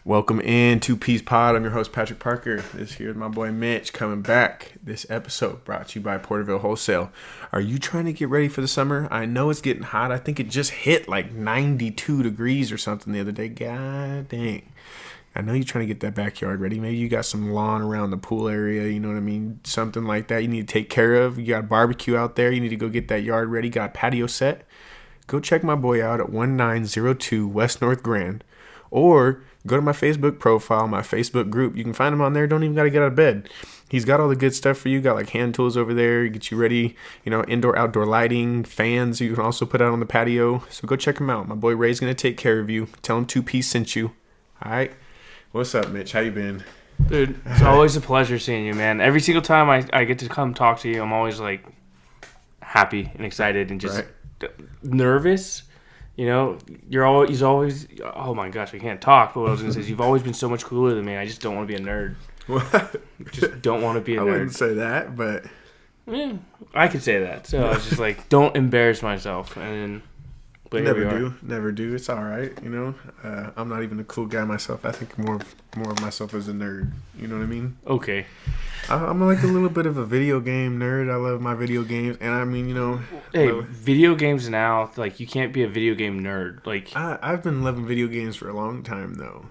Welcome in to Peace Pod. I'm your host, Patrick Parker. This here is my boy Mitch coming back. This episode brought to you by Porterville Wholesale. Are you trying to get ready for the summer? I know it's getting hot. I think it just hit like 92 degrees or something the other day. God dang. I know you're trying to get that backyard ready. Maybe you got some lawn around the pool area. You know what I mean? Something like that you need to take care of. You got a barbecue out there. You need to go get that yard ready. Got a patio set. Go check my boy out at 1902 West North Grand. Or go to my Facebook profile, my Facebook group. You can find him on there. Don't even got to get out of bed. He's got all the good stuff for you. Got like hand tools over there. Get you ready. You know, indoor, outdoor lighting, fans you can also put out on the patio. So go check him out. My boy Ray's going to take care of you. Tell him 2P sent you. All right. What's up, Mitch? How you been? Dude, it's always a pleasure seeing you, man. Every single time I get to come talk to you, I'm always like happy and excited and just nervous. You know, he's always, oh my gosh, I can't talk. But what I was going to say is you've always been so much cooler than me. I just don't want to be a nerd. What? Just don't want to be a nerd. I wouldn't say that, but. Yeah, I could say that. So I was just like, don't embarrass myself. And but Never do. It's all right, you know. I'm not even a cool guy myself. I think more of myself as a nerd. You know what I mean? Okay. I'm like a little bit of a video game nerd. I love my video games, and I mean, you know. Hey, video games now, like you can't be a video game nerd. Like I've been loving video games for a long time, though.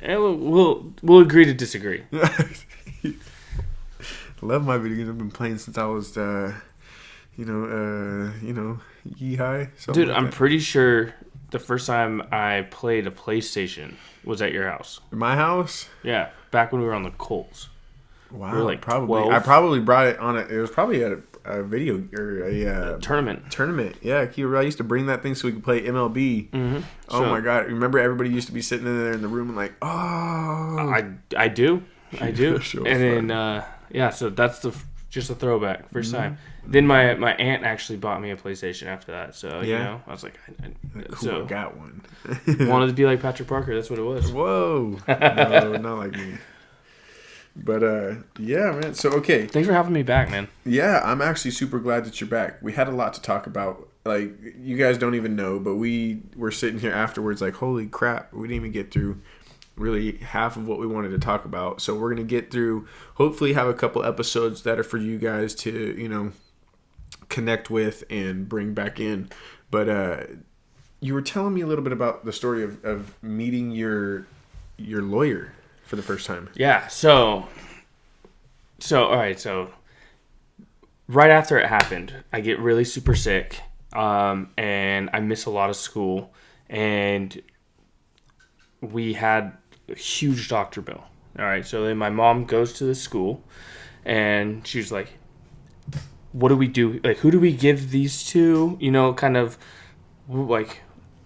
We'll agree to disagree. Love my video games. I've been playing since I was, yee-high. Dude, like I'm pretty sure the first time I played a PlayStation was at your house. My house? Yeah, back when we were on the Colts. Wow, we were like probably. 12. I probably brought it on it was probably at a video or a tournament. Tournament, yeah. I used to bring that thing so we could play MLB. Mm-hmm. Oh my god! Remember, everybody used to be sitting in there in the room and like, oh. I do. So and then so that's just a throwback first time. Then my aunt actually bought me a PlayStation after that. So you know, I was like, I got one. Wanted to be like Patrick Parker. That's what it was. Whoa, no, not like me. But, yeah, man. So, okay. Thanks for having me back, man. Yeah, I'm actually super glad that you're back. We had a lot to talk about. Like, you guys don't even know, but we were sitting here afterwards like, holy crap, we didn't even get through really half of what we wanted to talk about. So we're going to get through, hopefully have a couple episodes that are for you guys to, you know, connect with and bring back in. But you were telling me a little bit about the story of meeting your lawyer for the first time. Yeah, so all right, so right after it happened, I get really super sick, and I miss a lot of school, and we had a huge doctor bill. All right, so then my mom goes to the school, and she's like, what do we do? Like, who do we give these to? You know, kind of like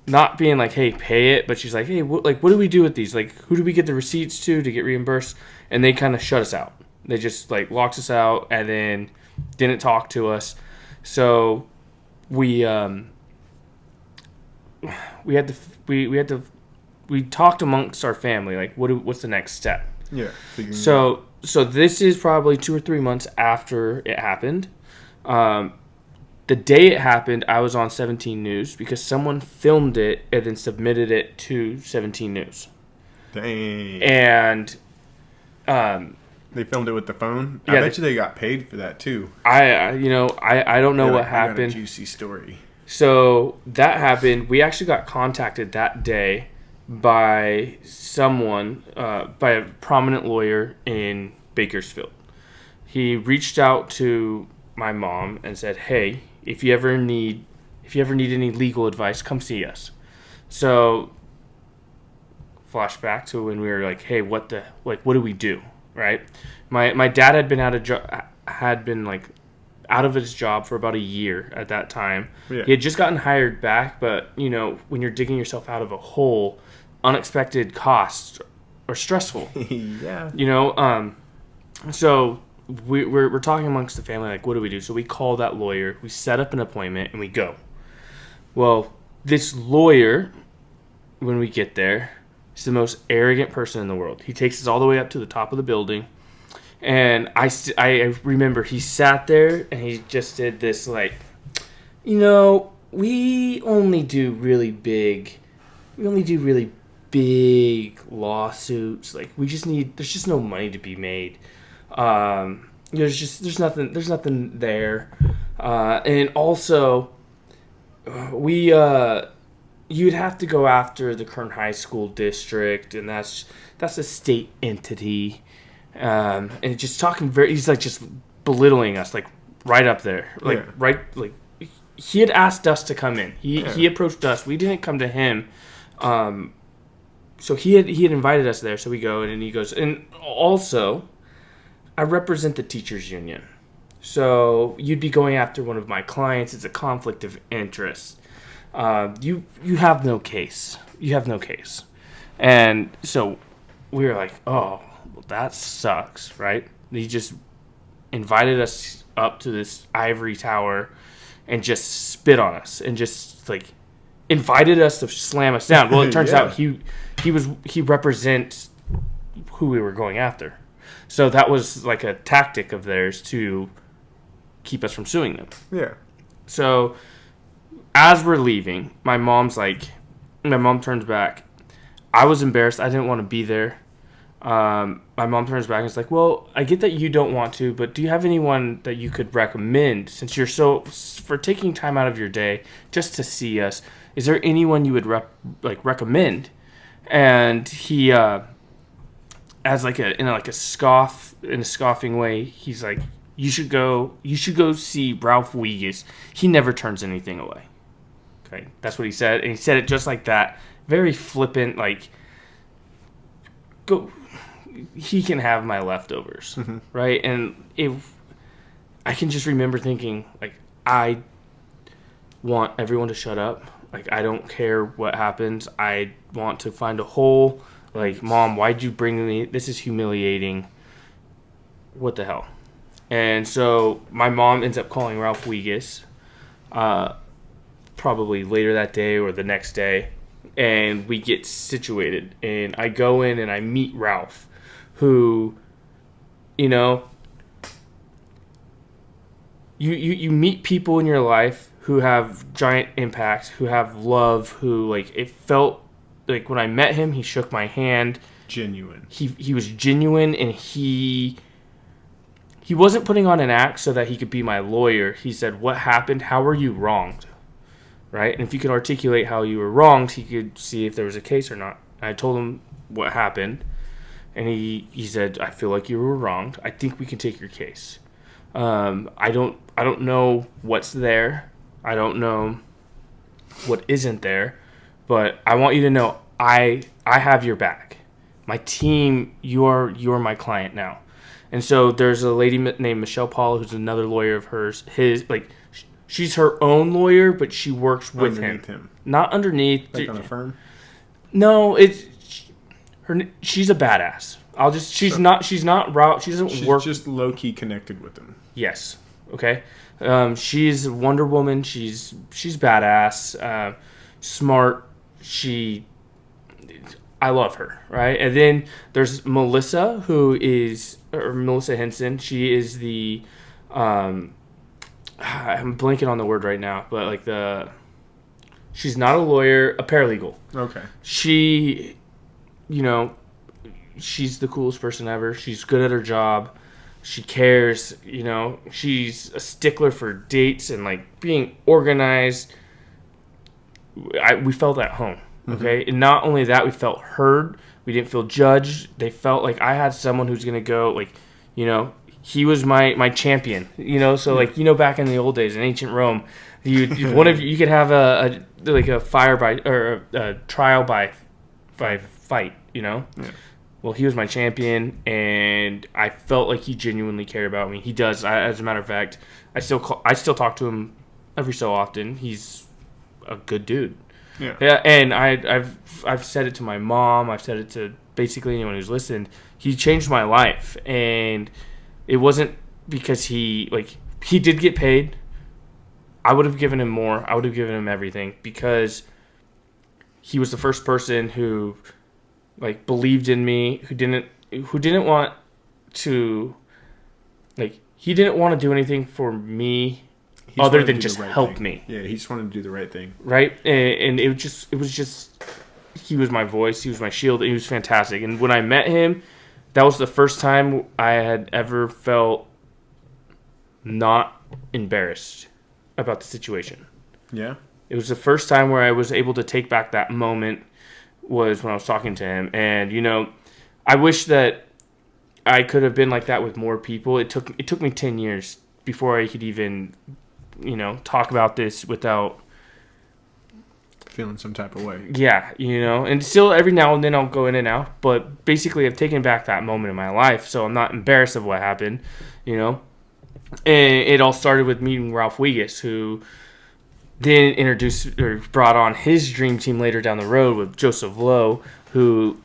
not being like, hey, pay it, but she's like, hey, what do we do with these? Like, who do we get the receipts to get reimbursed? And they kind of shut us out. They just like locked us out and then didn't talk to us. So we talked amongst our family, like what's the next step? Yeah. So this is probably 2 or 3 months after it happened. The day it happened, I was on 17 News because someone filmed it and then submitted it to 17 News. Dang. And they filmed it with the phone? Yeah, I bet you they got paid for that too. I don't know what happened. I got a juicy story. So that happened. We actually got contacted that day by someone, by a prominent lawyer in Bakersfield. He reached out to my mom and said, hey, if you ever need any legal advice, come see us. So flashback to when we were like, hey, what do we do? Right? My dad had been out of his job for about a year at that time. Yeah. He had just gotten hired back, but you know, when you're digging yourself out of a hole, unexpected costs are stressful. Yeah. You know, so we're talking amongst the family, like, what do we do? So we call that lawyer, we set up an appointment, and we go. Well, this lawyer, when we get there, is the most arrogant person in the world. He takes us all the way up to the top of the building, and I remember he sat there, and he just did this, like, you know, we only do really big lawsuits. Like there's just no money to be made. There's nothing there. And also, you'd have to go after the Kern High School district, and that's a state entity. And just talking he's like just belittling us, like right up there, he had asked us to come in. He approached us. We didn't come to him. So he had invited us there. So we go, and he goes, and also, I represent the teachers union. So you'd be going after one of my clients. It's a conflict of interest. You have no case. You have no case. And so we were like, oh, well, that sucks, right? He just invited us up to this ivory tower and just spit on us and just like invited us to slam us down. Well, it turns out he represents who we were going after. So that was like a tactic of theirs to keep us from suing them. Yeah. So as we're leaving, my mom turns back. I was embarrassed. I didn't want to be there. My mom turns back and is like, well, I get that you don't want to, but do you have anyone that you could recommend since you're for taking time out of your day just to see us? Is there anyone you would recommend? And he, in a scoffing way, he's like, you should go see Ralph Wiegis. He never turns anything away. Okay. That's what he said. And he said it just like that. Very flippant, like, go, he can have my leftovers. Mm-hmm. Right. And I can just remember thinking, like, I want everyone to shut up. Like, I don't care what happens. I want to find a hole. Like, Mom, why'd you bring me? This is humiliating. What the hell? And so my mom ends up calling Ralph Wiegis probably later that day or the next day. And we get situated. And I go in and I meet Ralph, who, you meet people in your life who have giant impact, who have love, who, like, it felt like when I met him, he shook my hand. Genuine. He was genuine, and he wasn't putting on an act so that he could be my lawyer. He said, what happened? How were you wronged? Right? And if you could articulate how you were wronged, he could see if there was a case or not. And I told him what happened, and he said, I feel like you were wronged. I think we can take your case. I don't know what's there. I don't know what isn't there, but I want you to know I have your back. My team, you're my client now. And so there's a lady named Michelle Paul, who's another lawyer of hers. She's her own lawyer, but she works with him. Not underneath. Like on a firm? No, she's a badass. She's just low key connected with him. Yes. Okay. She's Wonder Woman. She's badass, smart. I love her, right? And then there's Melissa, Melissa Henson. She is the, I'm blanking on the word right now, but she's not a lawyer, a paralegal. Okay. She, she's the coolest person ever. She's good at her job. She cares, she's a stickler for dates and, like, being organized. We felt at home, okay? Mm-hmm. And not only that, we felt heard. We didn't feel judged. They felt like I had someone who's going to go, like, he was my champion, So, like, back in the old days in ancient Rome, you could have a fire by, or a trial by fight, Yeah. Well, he was my champion, and I felt like he genuinely cared about me. He does. As a matter of fact, I still talk to him every so often. He's a good dude. Yeah. And I've said it to my mom. I've said it to basically anyone who's listened. He changed my life, and it wasn't because he did get paid. I would have given him more. I would have given him everything because he was the first person who, like, believed in me, who didn't want to, like, he didn't want to do anything for me other than just help me. Yeah, he just wanted to do the right thing. Right? And it was just he was my voice. He was my shield. He was fantastic. And when I met him, that was the first time I had ever felt not embarrassed about the situation. Yeah. It was the first time where I was able to take back that moment was when I was talking to him. And, you know, I wish that I could have been like that with more people. It took me 10 years before I could even, you know, talk about this without feeling some type of way. Yeah, you know, and still every now and then I'll go in and out, but basically I've taken back that moment in my life, so I'm not embarrassed of what happened, you know. And it all started with meeting Ralph Wiegis, who then introduced or brought on his dream team later down the road with Joseph Lowe, who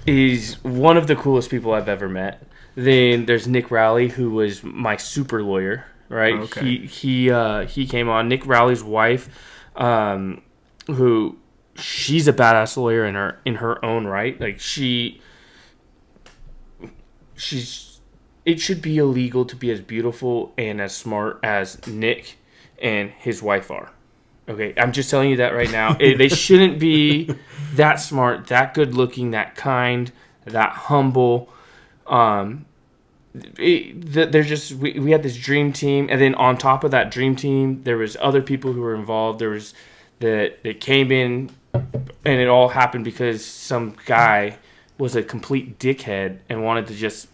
is one of the coolest people I've ever met. Then there's Nick Rowley, who was my super lawyer, right? Okay. He came on. Nick Rowley's wife, who she's a badass lawyer in her own right. Like she's it should be illegal to be as beautiful and as smart as Nick and his wife are. Okay, I'm just telling you that right now. They shouldn't be that smart, that good looking, that kind, that humble. They're just we had this dream team, and then on top of that dream team, there was other people who were involved. There was that came in, and it all happened because some guy was a complete dickhead and wanted to just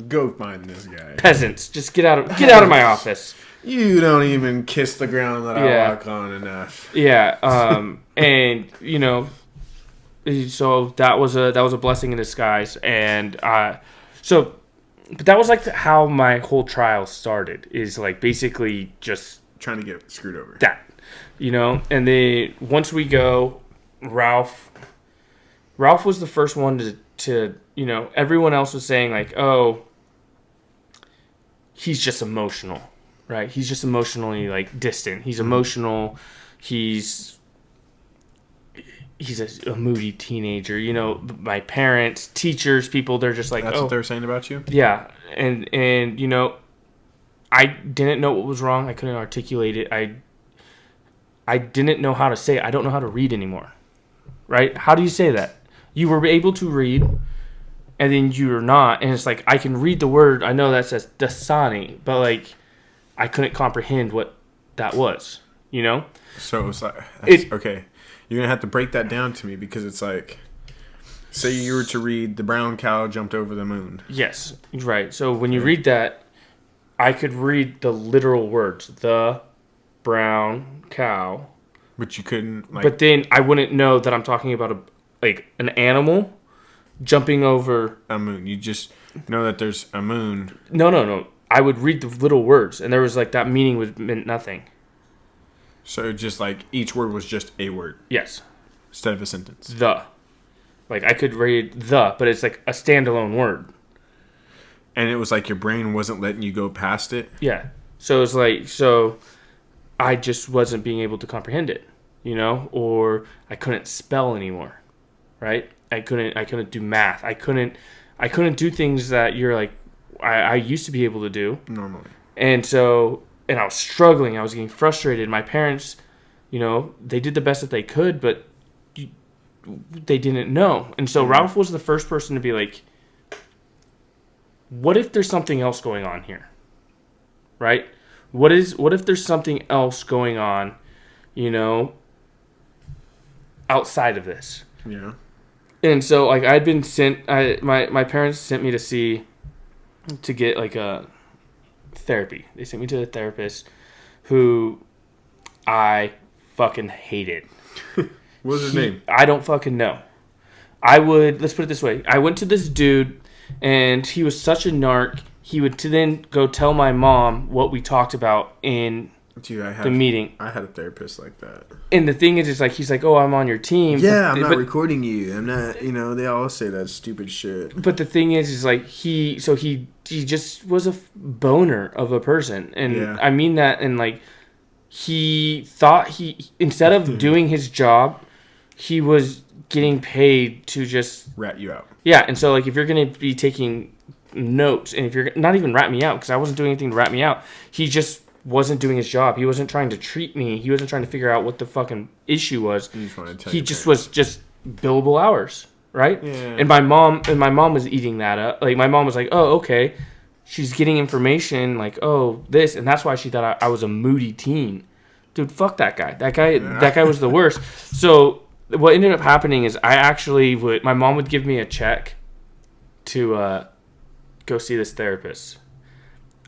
go find this guy. Peasants, just get out of my office. You don't even kiss the ground that I walk on enough. Yeah, and you know, so that was a blessing in disguise, and but that was like how my whole trial started. Is like basically just trying to get screwed over. That, you know, and then once we go, Ralph was the first one to you know, everyone else was saying like, oh, he's just emotional. Right, he's just emotionally like distant. He's emotional. He's a moody teenager. You know, my parents, teachers, people, they're just like, that's what they're saying about you. Yeah, and you know, I didn't know what was wrong. I couldn't articulate it. I didn't know how to say it. I don't know how to read anymore. Right? How do you say that? You were able to read, and then you're not. And it's like I can read the word. I know that says Dasani, but like, I couldn't comprehend what that was, you know? So it was like, okay, you're going to have to break that down to me, because it's like, say you were to read, the brown cow jumped over the moon. Yes, right. So when you read that, I could read the literal words, the brown cow. But you couldn't, like... But then I wouldn't know that I'm talking about an animal jumping over... a moon. You just know that there's a moon. No. I would read the little words, and there was like that meaning meant nothing. So just like each word was just a word. Yes. Instead of a sentence. The. Like I could read the, but it's like a standalone word. And it was like your brain wasn't letting you go past it. Yeah. So it's like, I just wasn't being able to comprehend it, you know, or I couldn't spell anymore, right? I couldn't do math. I couldn't do things that you're like, I used to be able to do normally. And I was struggling. I was getting frustrated. My parents, you know, they did the best that they could, but they didn't know. And so Ralph was the first person to be like, what if there's something else going on here? Right? What if there's something else going on, you know, outside of this? Yeah. And so like I'd been sent, my parents sent me to get like a therapy. They sent me to a therapist who I fucking hated. What was his name? I don't fucking know. Let's put it this way. I went to this dude, and he was such a narc. He would then go tell my mom what we talked about in the meeting. I had a therapist like that. And the thing is, like, he's like, oh, I'm on your team. Yeah, I'm not recording you. I'm not, you know, they all say that stupid shit. But the thing is like, he just was a boner of a person. And I mean that, and like, he thought instead of doing his job, he was getting paid to just rat you out. Yeah, and so like, if you're going to be taking notes, and if you're not even rat me out, because I wasn't doing anything to rat me out, he just wasn't doing his job. He wasn't trying to treat me. He wasn't trying to figure out what the fucking issue was. He just was just billable hours, right? Yeah. And my mom was eating that up. Like, my mom was like, oh, okay. She's getting information like, oh, this, and that's why she thought I was a moody teen. Dude, fuck that guy. That guy was the worst. So what ended up happening is my mom would give me a check to go see this therapist.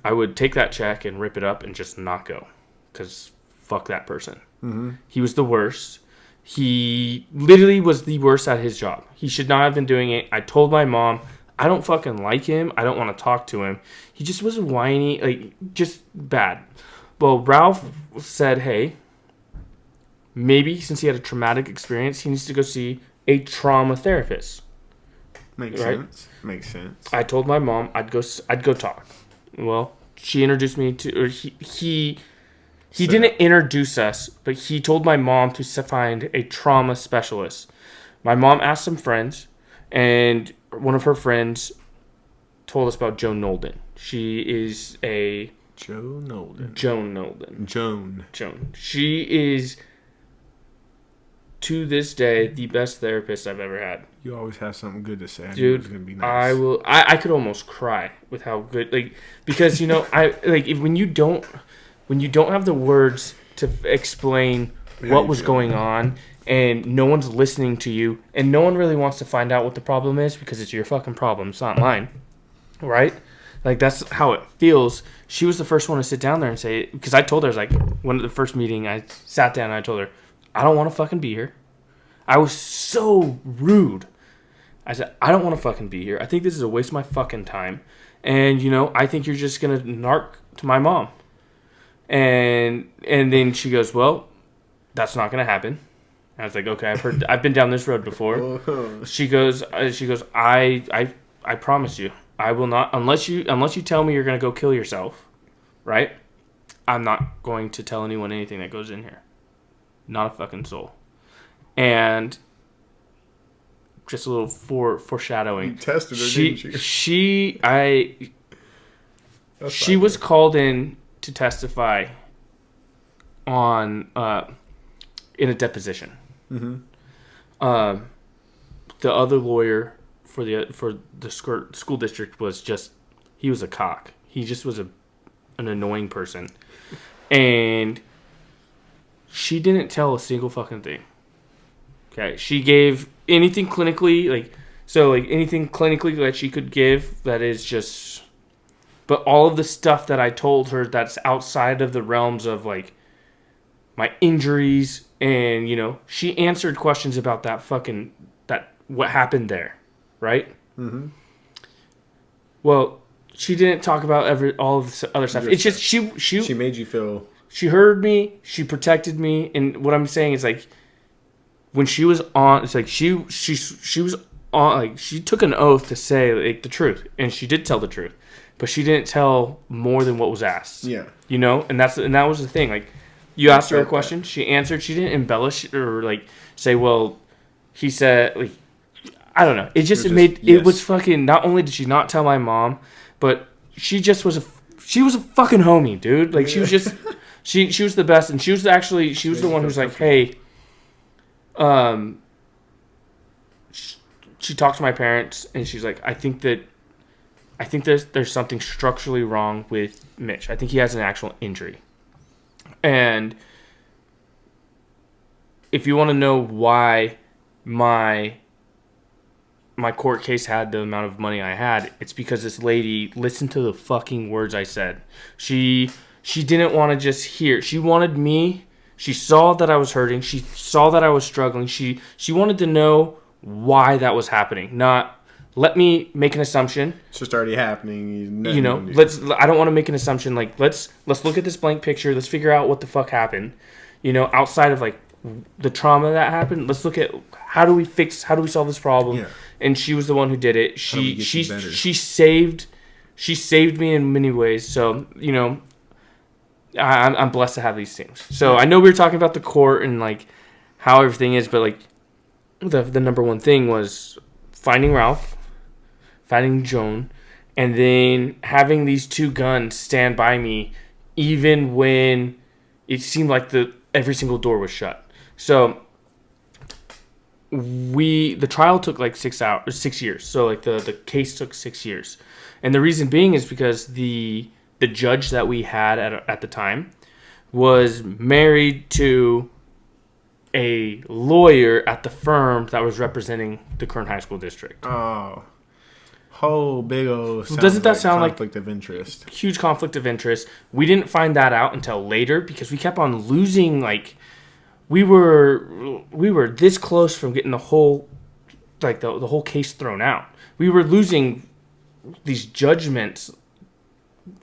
I would take that check and rip it up and just not go, because fuck that person. Mm-hmm. He was the worst. He literally was the worst at his job. He should not have been doing it. I told my mom, I don't fucking like him. I don't want to talk to him. He just was whiny, like, just bad. Well, Ralph said, hey, maybe since he had a traumatic experience, he needs to go see a trauma therapist. Makes sense. I told my mom I'd go talk. Well, she introduced me to, or he didn't introduce us, but he told my mom to find a trauma specialist. My mom asked some friends, and one of her friends told us about Joan Nolden. She is a... Joan Nolden. Joan. She is, to this day, the best therapist I've ever had. You always have something good to say. Dude, it's gonna be nice. I could almost cry with how good, like, because, you know, when you don't have the words to explain what was going on, and no one's listening to you, and no one really wants to find out what the problem is, because it's your fucking problem, it's not mine, right? Like, that's how it feels. She was the first one to sit down there and say, because I told her, I was like, one of the first meeting, I sat down and I told her, I don't want to fucking be here. I was so rude. I said, I don't want to fucking be here. I think this is a waste of my fucking time. And, you know, I think you're just going to narc to my mom. And then she goes, well, that's not going to happen. I was like, okay, I've been down this road before. She goes, I promise you, I will not, unless you tell me you're going to go kill yourself, right? I'm not going to tell anyone anything that goes in here. Not a fucking soul. And just a little foreshadowing. You tested her, didn't you? She was called in to testify on in a deposition. Mm-hmm. The other lawyer for the school district he was a cock. He just was an annoying person, and she didn't tell a single fucking thing. Okay, she gave anything clinically, anything clinically that she could give that is just, but all of the stuff that I told her that's outside of the realms of, like, my injuries, and, you know, she answered questions about that what happened there, right? Mm-hmm. Well, she didn't talk about all of the other stuff. It's just, she made you feel... She heard me, she protected me, and what I'm saying is, like, when she was on, it's like she was on, like, she took an oath to say, like, the truth, and she did tell the truth, but she didn't tell more than what was asked. Yeah, you know, and that was the thing. Like, you asked her a question, she answered. She didn't embellish or, like, say, well, he said, like, I don't know. It was fucking. Not only did she not tell my mom, but she was a fucking homie, dude. Like, she was just. She was the best, and she was the one who's like, hey, she talked to my parents, and she's like, I think there's something structurally wrong with Mitch. I think he has an actual injury. And if you want to know why my court case had the amount of money I had, it's because this lady listened to the fucking words I said. She didn't want to just hear. She wanted me. She saw that I was hurting. She saw that I was struggling. She wanted to know why that was happening. Not, let me make an assumption. It's just already happening. You know, I don't want to make an assumption. Like, let's look at this blank picture. Let's figure out what the fuck happened. You know, outside of, like, the trauma that happened, let's look at how do we solve this problem. Yeah. And she was the one who did it. She saved me in many ways. So, you know, I'm blessed to have these things. So I know we were talking about the court and, like, how everything is, but, like, the number one thing was finding Ralph, finding Joan, and then having these two guns stand by me even when it seemed like every single door was shut. So the trial took like 6 years. So like the case took 6 years. And the reason being is because the judge that we had at the time was married to a lawyer at the firm that was representing the Kern High School district. Oh, whole big old. Doesn't that sound like conflict of interest? Huge conflict of interest. We didn't find that out until later because we kept on losing. Like we were this close from getting the whole the whole case thrown out. We were losing these judgments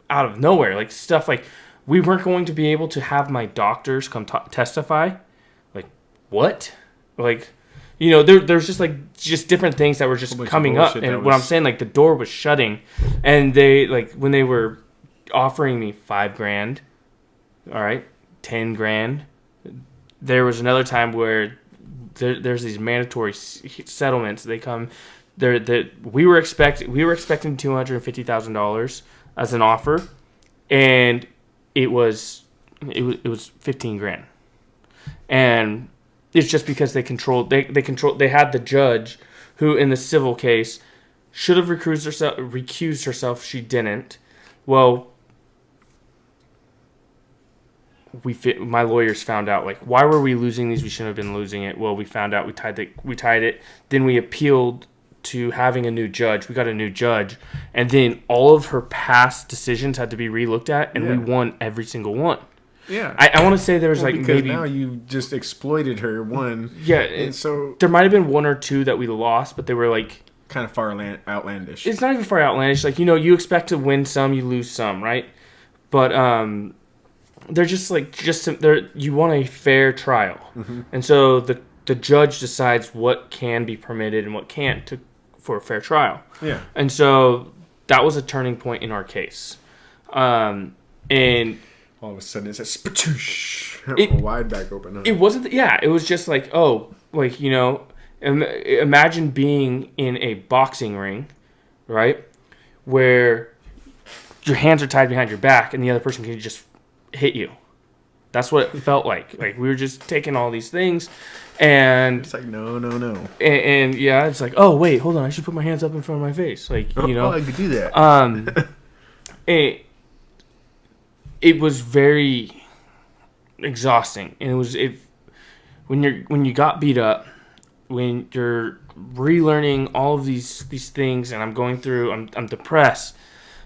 out of nowhere, like stuff like we weren't going to be able to have my doctors come testify. Like what? Like, there's just different things that were just coming up, and what I'm saying, like the door was shutting, and they when they were offering me $5,000, all right, $10,000. There was another time where there's these mandatory settlements. They come. We were expecting $250,000 as an offer, and it was $15,000, and it's just because they had the judge who in the civil case should have recused herself. She didn't. Well, my lawyers found out, like, why were we losing these? We shouldn't have been losing it. Well, we found out we tied it. Then we appealed to having a new judge. We got a new judge, and then all of her past decisions had to be relooked at, and we won every single one. Yeah, I want to say there was because now you just exploited her one. Yeah, and so there might have been one or two that we lost, but they were like kind of far outlandish. It's not even far outlandish. Like, you expect to win some, you lose some, right? But they're just you want a fair trial, and so the judge decides what can be permitted and what can't for a fair trial. Yeah, and so that was a turning point in our case, and all of a sudden it's a spatoosh, wide back open. Huh? It wasn't. Yeah, it was just like, imagine being in a boxing ring, right, where your hands are tied behind your back and the other person can just hit you. That's what it felt like. Like, we were just taking all these things, and it's like no, and yeah, it's like, oh wait, hold on, I should put my hands up in front of my face, like, I could do that. It was very exhausting, and when you got beat up, when you're relearning all of these things, and I'm depressed.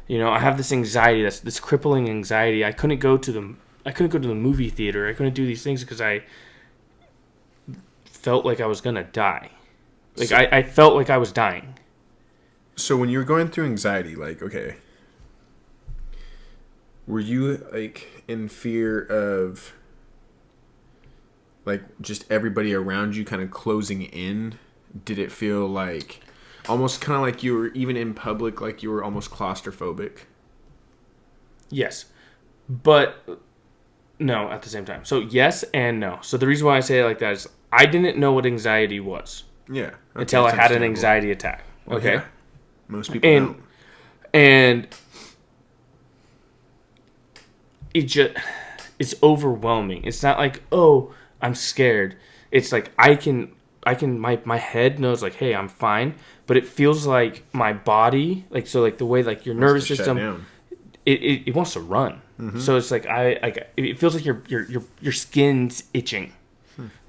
I have this anxiety, this crippling anxiety. I couldn't go to the movie theater. I couldn't do these things because I felt like I was gonna die. Like, I felt like I was dying. So when you were going through anxiety, like, okay, were you like in fear of like just everybody around you kind of closing in? Did it feel like almost kind of like you were, even in public, like you were almost claustrophobic? Yes, but no at the same time. So yes and no. So the reason why I say it like that is I didn't know what anxiety was. Yeah. Okay, until I had an anxiety attack. Okay. Yeah. Most people don't. And it's overwhelming. It's not like, oh, I'm scared. It's like my head knows, like, hey, I'm fine, but it feels like my body, like, so like the way, like, your nervous system, it wants to run. Mm-hmm. So it's like it feels like your skin's itching.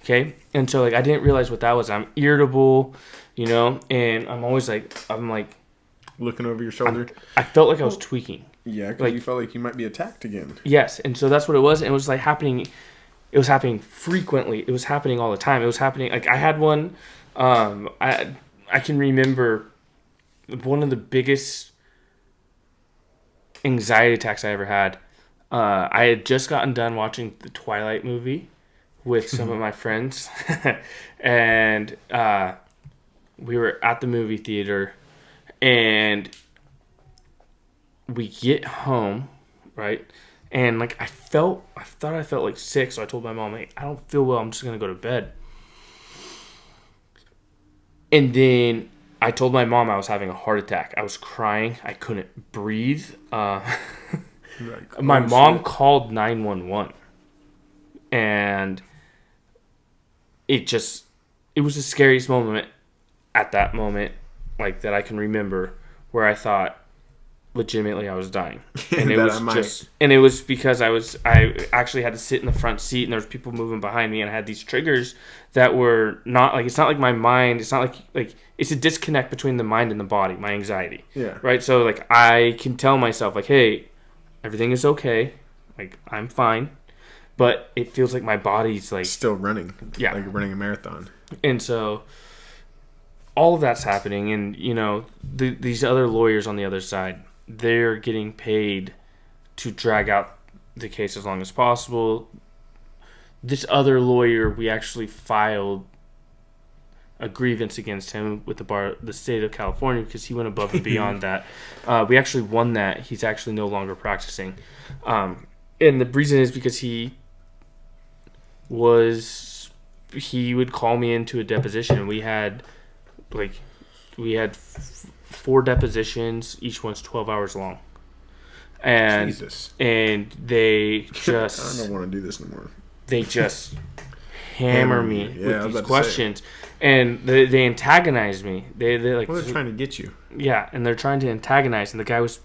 Okay? And so, like, I didn't realize what that was. I'm irritable, and I'm always like, looking over your shoulder. I felt like I was tweaking. Yeah, because you felt like you might be attacked again. Yes, and so that's what it was. And it was like happening. It was happening frequently. It was happening all the time. It was happening. Like, I had one. I can remember one of the biggest anxiety attacks I ever had. I had just gotten done watching the Twilight movie with some of my friends, and we were at the movie theater, and we get home, right? And, like, I thought I felt like sick, so I told my mom, like, I don't feel well, I'm just going to go to bed. And then I told my mom I was having a heart attack. I was crying. I couldn't breathe. Like, my mom called 911, and it was the scariest moment at that moment, like, that I can remember, where I thought legitimately I was dying. And it was because I actually had to sit in the front seat, and there was people moving behind me, and I had these triggers that were not like, it's not like my mind, it's not like it's a disconnect between the mind and the body, my anxiety. Yeah. Right? So like I can tell myself like, hey, everything is okay. Like, I'm fine. But it feels like my body's like still running. Yeah. Like running a marathon. And so all of that's happening, and these other lawyers on the other side, they're getting paid to drag out the case as long as possible. This other lawyer, we actually filed a grievance against him with the state of California, because he went above and beyond that. We actually won that. He's actually no longer practicing. And the reason is because he would call me into a deposition, and we had 4 depositions. Each one's 12 hours long. And Jesus. And they just I don't want to do this no more. They just hammer me with these questions, and they antagonize me. They're like, well, they're trying to get you. Yeah, and they're trying to antagonize, and the guy was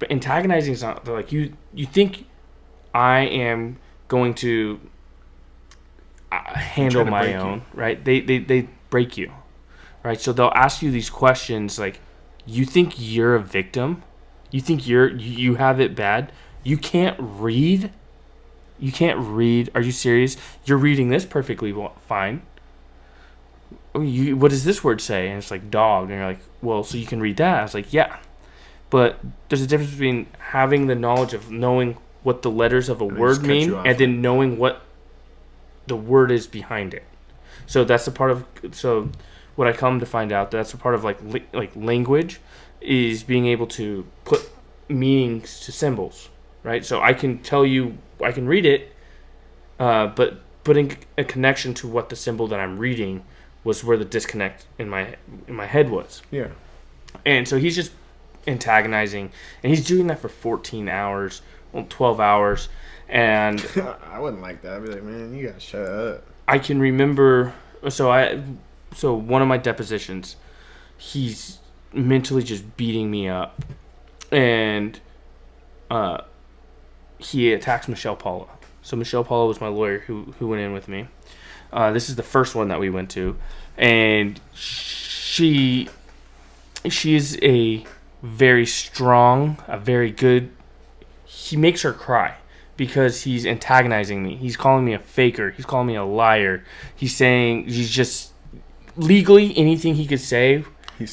antagonizing. Is not, they're like, you think I am going to handle my own, right? They break you, right? So they'll ask you these questions like, you think you're a victim? You think you have it bad? You can't read? You can't read? Are you serious? You're reading this perfectly fine. What does this word say? And it's like dog. And you're like, well, so you can read that? I was like, yeah. But there's a difference between having the knowledge of knowing what the letters of a word mean and then knowing what the word is behind it. So that's a part of... So what I come to find out, that's a part of like language, is being able to put meanings to symbols, right? So I can tell you, I can read it, but putting a connection to what the symbol that I'm reading was where the disconnect in my head was. Yeah. And so he's just antagonizing, and he's doing that for 14 hours, 12 hours, and I wouldn't like that. I'd be like, man, you gotta shut up. I can remember, so one of my depositions, he's mentally just beating me up, and he attacks Michelle Paula. So Michelle Paula was my lawyer who went in with me. This is the first one that we went to, and she is a very strong, a very good. He makes her cry because he's antagonizing me. He's calling me a faker. He's calling me a liar. He's just legally anything he could say. He's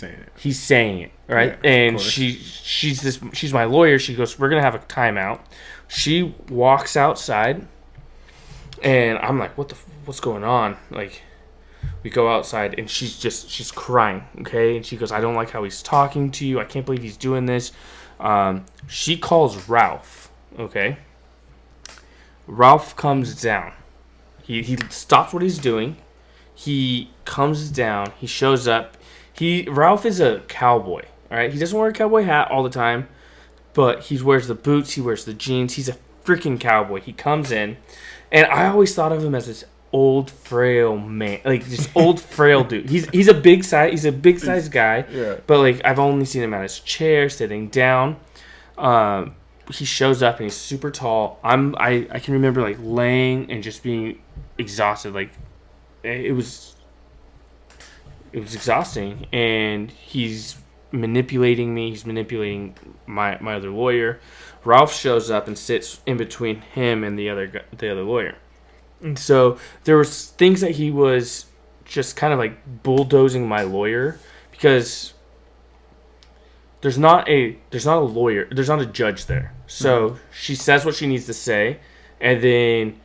saying it, right? Yeah, and she's my lawyer. She goes, we're gonna have a timeout. She walks outside, and I'm like, what's going on? Like, we go outside, and she's crying, okay? And she goes, I don't like how he's talking to you. I can't believe he's doing this. She calls Ralph, okay? Ralph comes down. He stops what he's doing. He comes down. He shows up. Ralph is a cowboy, all right? He doesn't wear a cowboy hat all the time, but he wears the boots. He wears the jeans. He's a freaking cowboy. He comes in, and I always thought of him as this old, frail man, like this old, frail dude. He's a big size guy, yeah. But like I've only seen him at his chair, sitting down. He shows up and he's super tall. I can remember like laying and just being exhausted. Like it was exhausting, and he's manipulating me. He's manipulating my other lawyer. Ralph shows up and sits in between him and the other lawyer. And so there was things that he was just kind of like bulldozing my lawyer, because there's not a lawyer, there's not a judge there. So she says what she needs to say, and then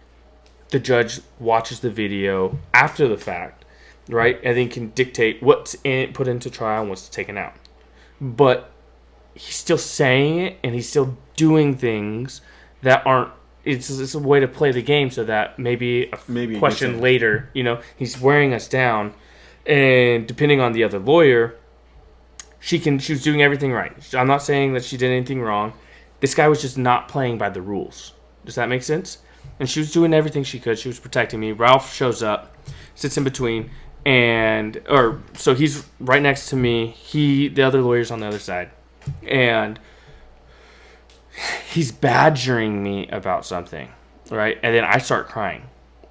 the judge watches the video after the fact, right? And then can dictate what's put into trial and what's taken out. But he's still saying it, and he's still doing things that aren't. It's a way to play the game so that maybe a question later, he's wearing us down, and depending on the other lawyer, she was doing everything right. I'm not saying that she did anything wrong. this guy was just not playing by the rules. Does that make sense? And she was doing everything she could. She was protecting me. Ralph shows up, sits in between, so he's right next to me. The other lawyer's on the other side. And he's badgering me about something, right? And then I start crying.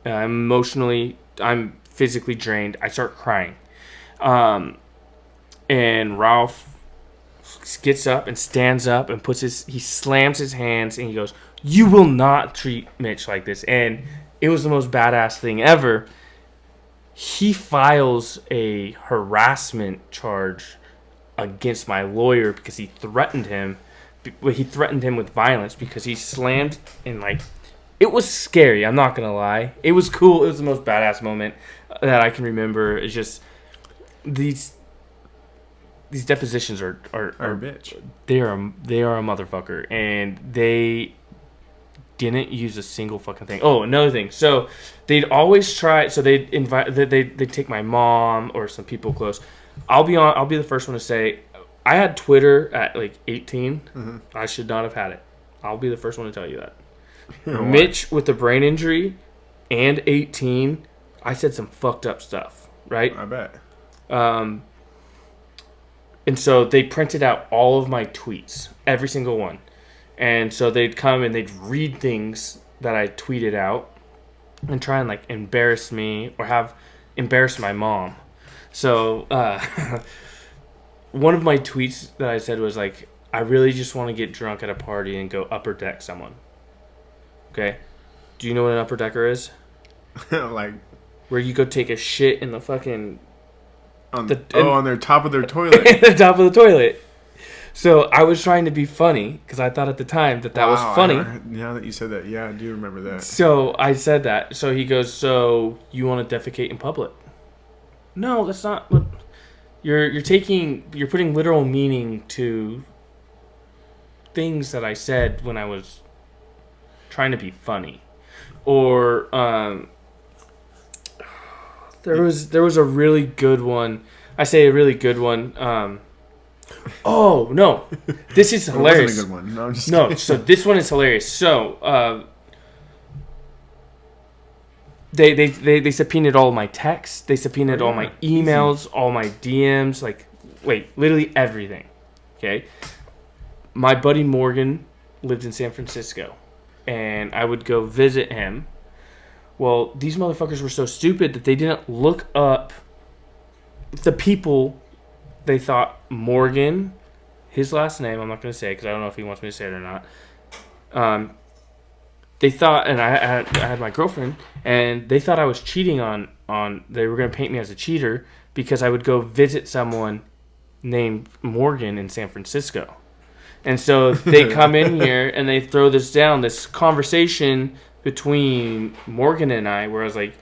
I'm physically drained. I start crying. And Ralph gets up and stands up and he slams his hands and he goes, "You will not treat Mitch like this." And it was the most badass thing ever. He files a harassment charge against my lawyer because he threatened him. He threatened him with violence because he slammed and it was scary. I'm not gonna lie. It was cool. It was the most badass moment that I can remember. It's just these depositions are a bitch. They are a motherfucker, and they didn't use a single fucking thing. Oh, another thing. So they'd always try. So they'd invite. They'd take my mom or some people close. I'll be the first one to say, I had Twitter at 18. Mm-hmm. I should not have had it. I'll be the first one to tell you that. Mitch with a brain injury and 18, I said some fucked up stuff, right? I bet. And so they printed out all of my tweets, every single one. And so they'd come and they'd read things that I tweeted out and try and embarrass me or embarrass my mom. So one of my tweets that I said was I really just want to get drunk at a party and go upper deck someone. Okay? Do you know what an upper decker is? Where you go take a shit in the fucking... on their top of their toilet. The top of the toilet. So I was trying to be funny because I thought at the time that was funny. Now that you said that, yeah, I do remember that. So I said that. So he goes, "So you want to defecate in public?" No, that's not what you're putting literal meaning to things that I said when I was trying to be funny. Or there was a really good one. I say a really good one. Oh no, this is hilarious. It wasn't a good one. No, I'm just no. kidding. So this one is hilarious. So they subpoenaed all my texts. They subpoenaed all my emails, all my DMs. Literally everything. Okay. My buddy Morgan lived in San Francisco, and I would go visit him. Well, these motherfuckers were so stupid that they didn't look up the people. They thought Morgan, his last name, I'm not going to say because I don't know if he wants me to say it or not. They thought, and I had my girlfriend, and they thought I was cheating on. They were going to paint me as a cheater because I would go visit someone named Morgan in San Francisco. And so they come in here and they throw this conversation between Morgan and I, where I was like,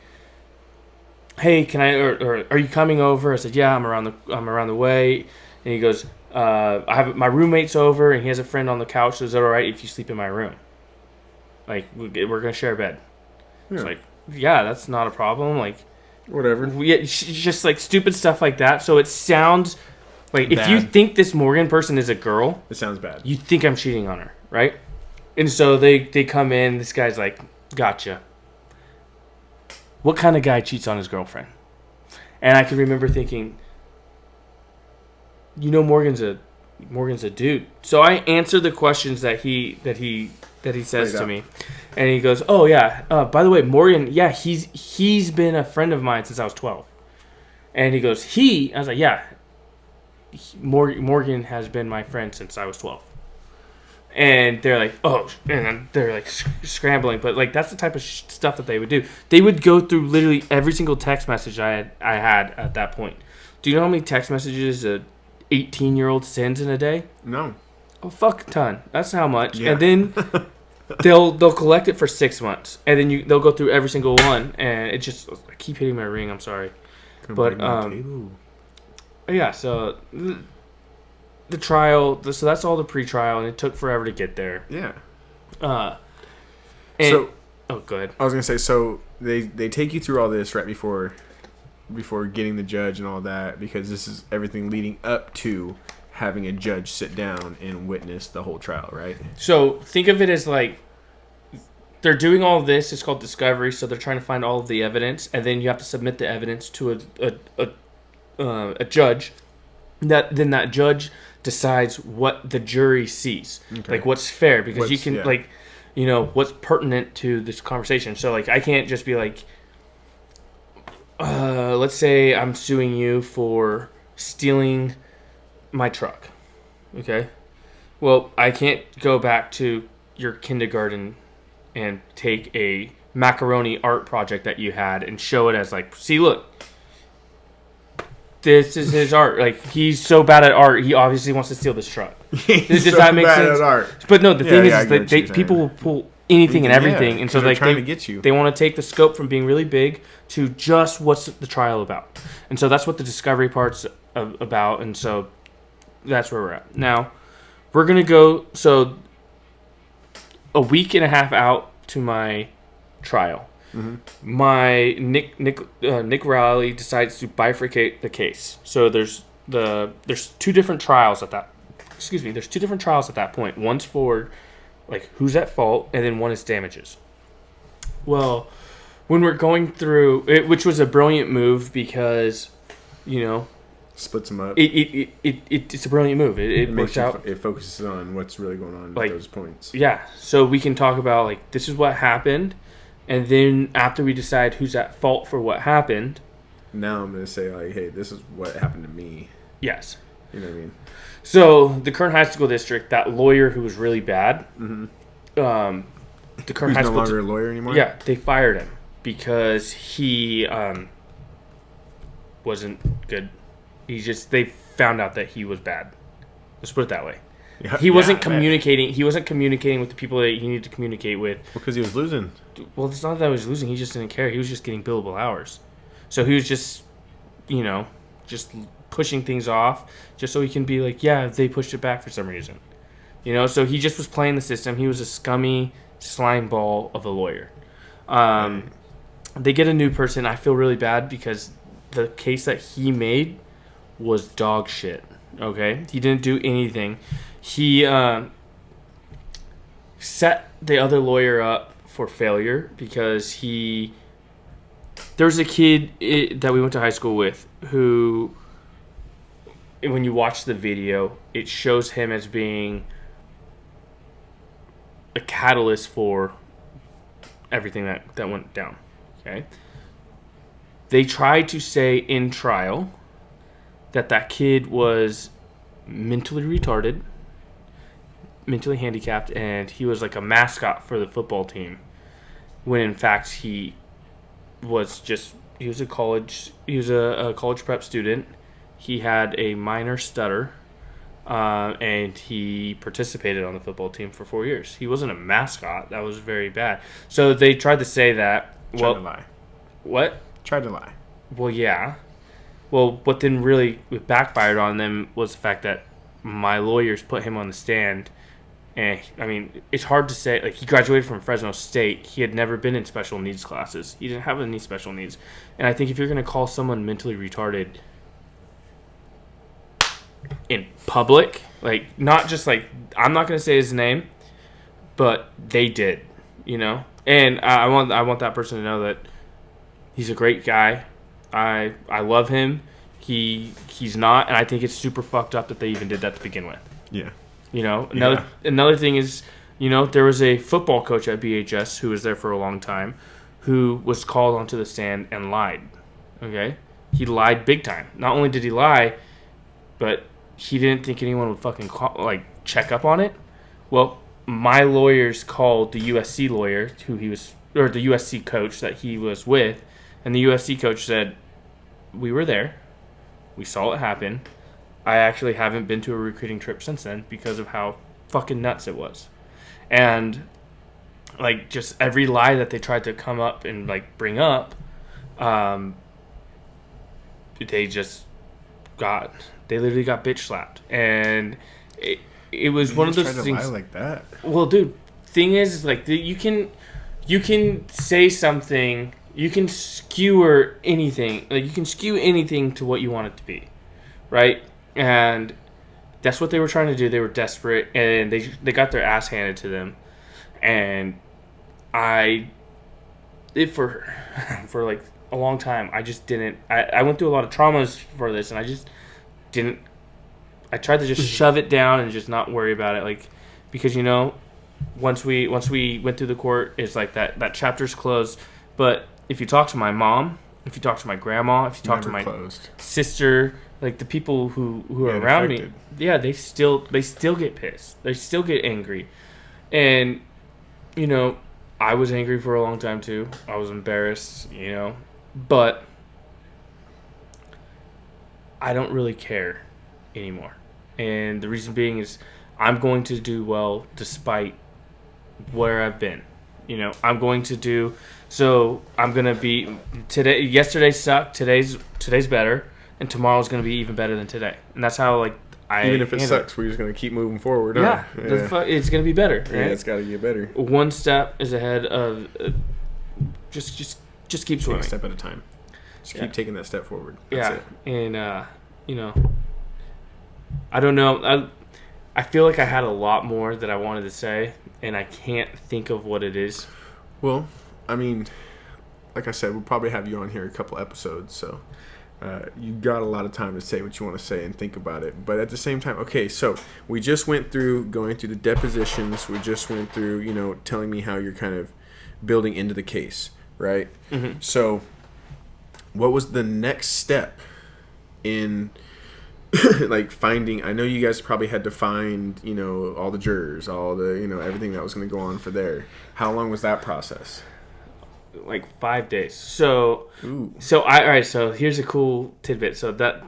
"Hey, can I or are you coming over?" I said, "Yeah, I'm around the way." And he goes, "I have my roommate's over and he has a friend on the couch. So is it all right if you sleep in my room? We're gonna share a bed." Yeah. It's yeah, that's not a problem. Whatever. Just stupid stuff like that. So it sounds if you think this Morgan person is a girl, it sounds bad. You think I'm cheating on her, right? And so they come in. This guy's like, "Gotcha. What kind of guy cheats on his girlfriend?" And I can remember thinking, Morgan's a dude. So I answered the questions that he says to me, and he goes, "Oh yeah, by the way, Morgan, yeah, he's been a friend of mine since I was 12." And he goes, I was like, "Yeah, Morgan has been my friend since I was 12." And they're like, "Oh," and they're scrambling. But that's the type of stuff that they would do. They would go through literally every single text message I had at that point. Do you know how many text messages a 18-year-old sends in a day? No. A fuck ton. That's how much. Yeah. And then they'll collect it for 6 months, and then they'll go through every single one. And it just, I keep hitting my ring. I'm sorry, but yeah. So the trial. So that's all the pre-trial, and it took forever to get there. Yeah. Go ahead. I was gonna say, so they take you through all this right before getting the judge and all that, because this is everything leading up to having a judge sit down and witness the whole trial, right? So think of it as like they're doing all of this. It's called discovery. So they're trying to find all of the evidence, and then you have to submit the evidence to a judge. That judge decides what the jury sees, like what's fair, because you can like, you know, what's pertinent to this conversation. So like I can't just be like, let's say I'm suing you for stealing my truck. Okay. Well, I can't go back to your kindergarten and take a macaroni art project that you had and show it as like, see, look, this is his art. Like, he's so bad at art, he obviously wants to steal this truck. Does that make sense? At art. But no, the thing is that people will pull anything and everything, and so like they want to take the scope from being really big to just what's the trial about, and so that's what the discovery part's about, and so that's where we're at now. We're gonna go a week and a half out to my trial. Mm-hmm. My Nick Rowley decides to bifurcate the case. So there's two different trials at that. There's two different trials at that point. One's for like who's at fault, and then one is damages. Well, when we're going through it, which was a brilliant move because, you know, splits them up. It's a brilliant move. It works out. It focuses on what's really going on like, at those points. Yeah, so we can talk about like this is what happened. And then after we decide who's at fault for what happened, now I'm going to say like, hey, this is what happened to me. Yes. You know what I mean? So the current high school district, that lawyer who was really bad, mm-hmm. The current high school no longer a lawyer anymore. Yeah, they fired him because he wasn't good. They found out that he was bad. Let's put it that way. Yeah, he wasn't communicating. Man. He wasn't communicating with the people that he needed to communicate with. Because he was losing. Well, it's not that he was losing. He just didn't care. He was just getting billable hours. So he was just, you know, just pushing things off just so he can be like, yeah, they pushed it back for some reason. You know, so he just was playing the system. He was a scummy slime ball of a lawyer. They get a new person. I feel really bad because the case that he made was dog shit. Okay? He didn't do anything. He set the other lawyer up for failure because there was a kid that we went to high school with who, when you watch the video, it shows him as being a catalyst for everything that went down. Okay? They tried to say in trial that kid was mentally retarded, mentally handicapped, and he was like a mascot for the football team, when in fact he was a college prep student. He had a minor stutter, and he participated on the football team for 4 years. He wasn't a mascot. That was very bad. So they tried to say that. Tried to lie. What? Tried to lie. Well, yeah. Well, what then really backfired on them was the fact that my lawyers put him on the stand. And, I mean, it's hard to say. Like, he graduated from Fresno State. He had never been in special needs classes. He didn't have any special needs. And I think if you're going to call someone mentally retarded in public, like, not just like, I'm not going to say his name, but they did, you know? And I want that person to know that he's a great guy. I love him. He's not, and I think it's super fucked up that they even did that to begin with. Yeah. You know, another thing is, you know, there was a football coach at BHS who was there for a long time who was called onto the stand and lied. Okay? He lied big time. Not only did he lie, but he didn't think anyone would fucking check up on it. Well, my lawyers called the USC lawyer or the USC coach that he was with, and the USC coach said, "We were there. We saw it happen. I actually haven't been to a recruiting trip since then because of how fucking nuts it was." And, like, just every lie that they tried to come up and, like, bring up, they literally got bitch slapped. And it was one of those things. To lie like that. Well, dude, thing is like, you can say something. You can skewer anything. Like, you can skew anything to what you want it to be, right? And That's what they were trying to do. They were desperate, and they got their ass handed to them. And for like a long time, I just didn't. I went through a lot of traumas for this, and I just didn't. I tried to just shove it down and just not worry about it, like, because once we went through the court, it's like that chapter's closed. But if you talk to my mom, if you talk to my grandma, if you talk to my sister, like the people who are around me, yeah, they still get pissed. They still get angry, and I was angry for a long time too. I was embarrassed, but I don't really care anymore. And the reason being is I'm going to do well despite where I've been. I'm going to do so. I'm going to be today. Yesterday sucked. Today's better, and tomorrow's going to be even better than today. And that's how even if it sucks, we're just going to keep moving forward. Yeah, it's going to be better. Right? Yeah, it's got to get better. One step is ahead of just keep swimming. Take a step at a time. Just keep taking that step forward. That's it. And I don't know. I feel like I had a lot more that I wanted to say, and I can't think of what it is. Well, I mean, like I said, we'll probably have you on here a couple episodes, so you got a lot of time to say what you want to say and think about it. But at the same time, okay, so we just went through going through the depositions. We just went through, telling me how you're kind of building into the case, right? Mm-hmm. So what was the next step in like finding? I know you guys probably had to find, all the jurors, all the, everything that was going to go on for there. How long was that process? Like 5 days. So here's a cool tidbit. So that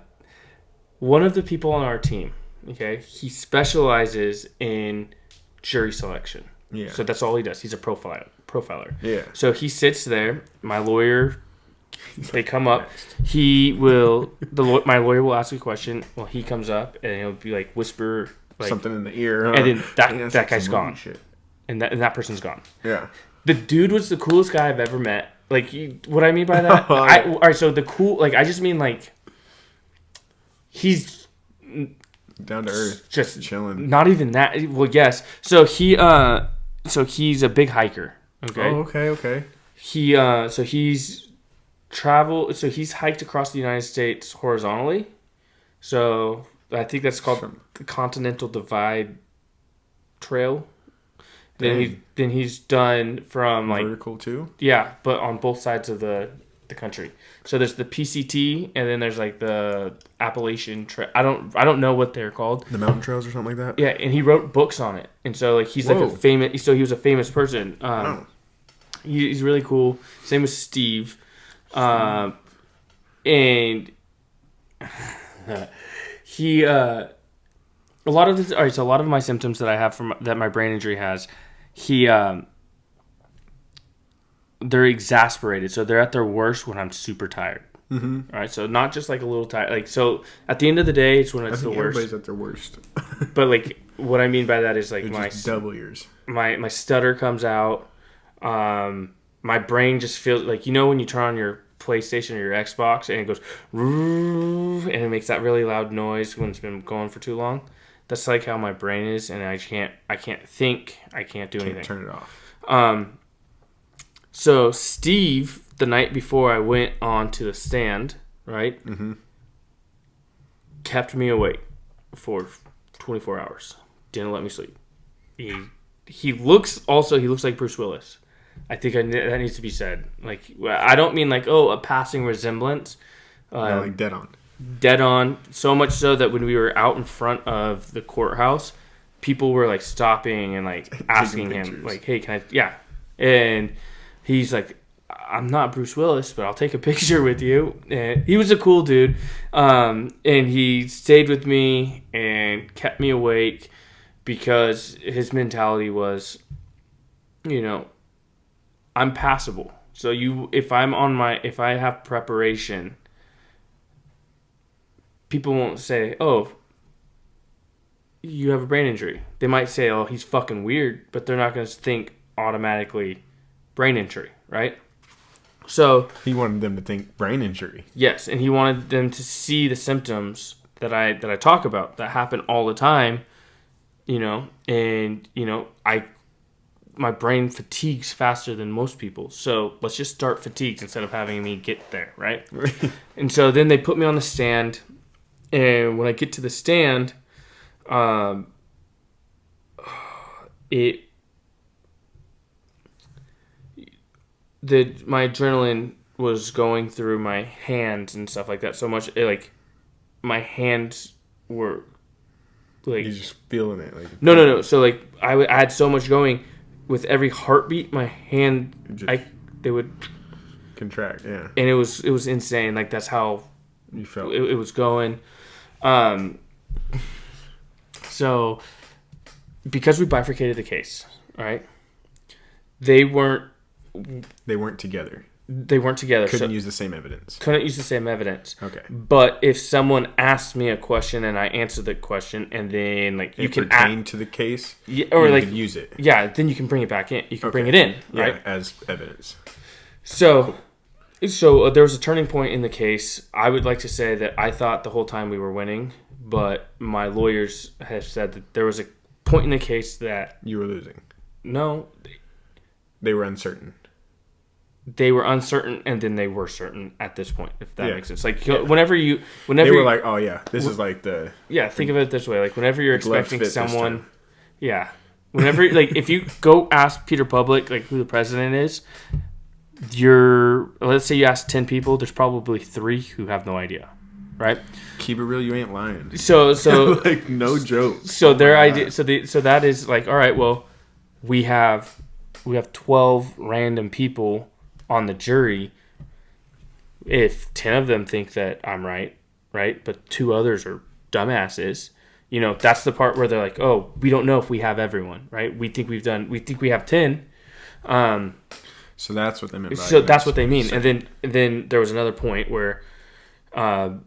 one of the people on our team, okay, he specializes in jury selection. Yeah. So that's all he does. He's a profiler. Yeah. So he sits there. My lawyer, they come up. My lawyer will ask a question. Well, he comes up and he'll be like whisper something in the ear, and then that guy's gone, and that person's gone. Yeah. The dude was the coolest guy I've ever met. Like, what I mean by that? All right. So the cool, I just mean he's down to earth, just chilling. Not even that. Well, yes. So he's a big hiker. Okay. Oh, okay. He's hiked across the United States horizontally. So I think that's called the Continental Divide Trail. Then he's done from vertical too. Yeah, but on both sides of the country. So there's the PCT, and then there's the Appalachian Trail. I don't know what they're called. The mountain trails or something like that. Yeah, and he wrote books on it, and so he's Whoa. he was a famous person. Wow. He's really cool. Same as Steve. And he a lot of my symptoms that I have that my brain injury has, they're exasperated, so they're at their worst when I'm super tired. Mm-hmm. All right, so not just a little tired. So at the end of the day, it's when it's the worst. Everybody's at their worst. But what I mean by that is my double yours. My stutter comes out. My brain just feels when you turn on your PlayStation or your Xbox and it goes and it makes that really loud noise when it's been going for too long. That's how my brain is, and I can't think. I can't do anything. Turn it off. So Steve, the night before I went on to the stand, right, mm-hmm. kept me awake for 24 hours. Didn't let me sleep. He looks like Bruce Willis. I think that needs to be said. I don't mean a passing resemblance. Dead on. Dead on. So much so that when we were out in front of the courthouse, people were stopping and asking him "Hey, can I?" Yeah, and he's like, "I'm not Bruce Willis, but I'll take a picture with you." And he was a cool dude, and he stayed with me and kept me awake because his mentality was, I'm passable. So if I have preparation, people won't say, "Oh, you have a brain injury." They might say, "Oh, he's fucking weird," but they're not going to think automatically brain injury, right? So he wanted them to think brain injury. Yes, and he wanted them to see the symptoms that I talk about that happen all the time, and my brain fatigues faster than most people. So let's just start fatigued instead of having me get there, right? And so then they put me on the stand, and when I get to the stand, my adrenaline was going through my hands and stuff like that so much, my hands were like... You're just feeling it. No. So I had so much going. With every heartbeat, my hand, they would contract, yeah. And it was insane. Like, that's how you felt. It was going. So, because we bifurcated the case, right? They weren't together. They weren't together. Couldn't use the same evidence. Okay. But if someone asked me a question and I answered the question, and then you can pertain to the case, or you can use it. Yeah, then you can bring it back in. You can bring it in, right? Yeah, as evidence. So there was a turning point in the case. I would like to say that I thought the whole time we were winning, but my lawyers have said that there was a point in the case that you were losing. No, they were uncertain. They were uncertain, and then they were certain at this point, if that makes sense. Whenever they were like, oh yeah, this is like the... Yeah, think of it this way. Whenever you're expecting someone... Yeah. Whenever, if you go ask Peter Public, who the president is, let's say you ask 10 people, there's probably 3 who have no idea, right? Keep it real, you ain't lying. So no joke. So their idea... So that is all right, well, we have 12 random people on the jury. If 10 of them think that I'm right, but 2 others are dumbasses, that's the part where they're like, oh, we don't know if we have everyone, right? We think we have 10. So that's what they meant by So that's what they mean. And then there was another point where I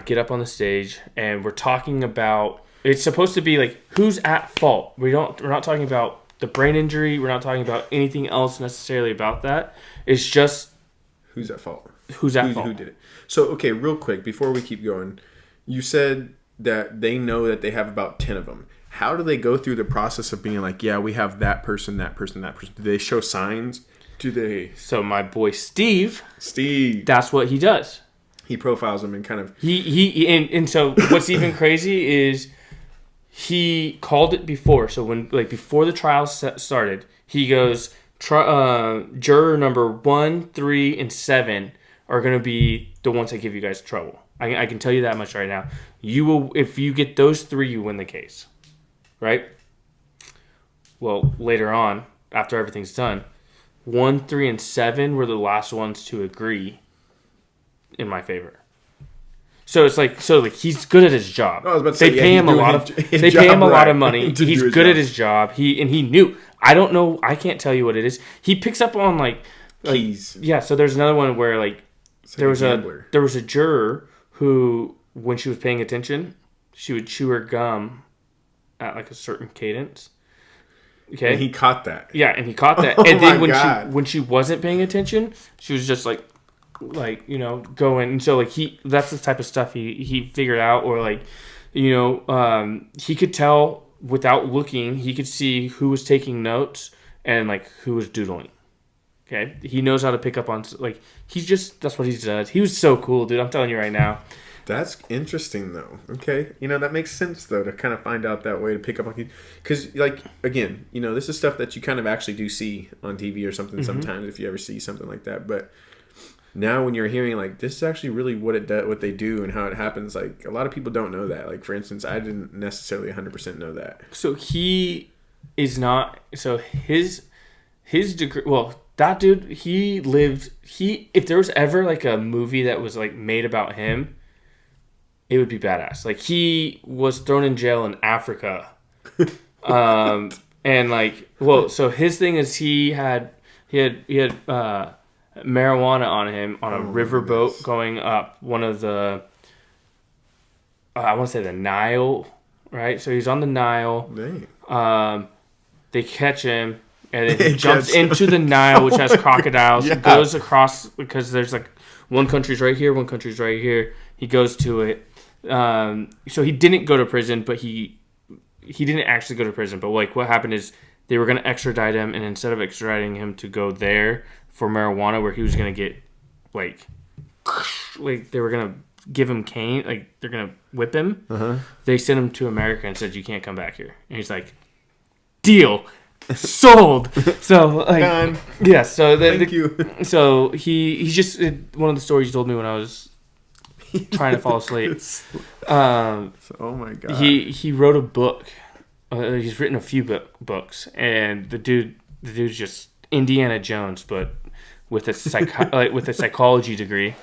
get up on the stage and we're talking about, it's supposed to be who's at fault. We're not talking about the brain injury. We're not talking about anything else necessarily about that. It's just... Who's at fault? Who's at fault? Who did it? So, okay, real quick, before we keep going, you said that they know that they have about 10 of them. How do they go through the process of being like, yeah, we have that person, that person, that person? Do they show signs? Do they... So my boy Steve, that's what he does. He profiles them and kind of... And so what's even crazy is... He called it before. So when before the trial started, he goes, juror number 1, 3, and 7 are going to be the ones that give you guys trouble. I can tell you that much right now. You will, if you get those 3, you win the case, right? Well, later on, after everything's done, 1, 3, and 7 were the last ones to agree in my favor. So it's he's good at his job. They pay him a lot of money. He's good at his job. He knew. I don't know. I can't tell you what it is. He picks up on keys. Yeah. So there's another one where there was a juror who, when she was paying attention, she would chew her gum at a certain cadence. Okay. And he caught that. Yeah, and he caught that. And then when she wasn't paying attention, she was just going, and so that's the type of stuff he figured out, or he could tell without looking. He could see who was taking notes and who was doodling. Okay, he knows how to pick up on that's what he does. He was so cool, dude. I'm telling you right now. That's interesting, though. Okay, that makes sense though, to kind of find out that way, to pick up on, because again, this is stuff that you kind of actually do see on TV or something. Mm-hmm. Sometimes if you ever see something like that, but now when you're hearing this is actually really what they do and how it happens, a lot of people don't know that. For instance, I didn't necessarily 100% know that. So he is not. So his degree. Well, that dude, if there was ever a movie that was made about him, it would be badass. He was thrown in jail in Africa, and so his thing is he had marijuana on him on a riverboat going up one of the I want to say the Nile, right? So he's on the Nile. Dang. They catch him and then he jumps into the Nile, which has crocodiles. Yeah. Goes across because there's one country's right here, one country's right here. He goes to it. So he didn't go to prison, but he didn't actually go to prison. But like what happened is they were going to extradite him, and instead of extraditing him to go there for marijuana, where he was going to get like they were going to give him cane, like they're going to whip him. They sent him to America and said, "You can't come back here." And he's like, "Deal." Sold. So like, Done. yeah. So Thank you. So he's just one of the stories he told me when I was trying to fall asleep. Oh my god. He wrote a book. He's written a few books, and the dude's just Indiana Jones, but with a with a psychology degree.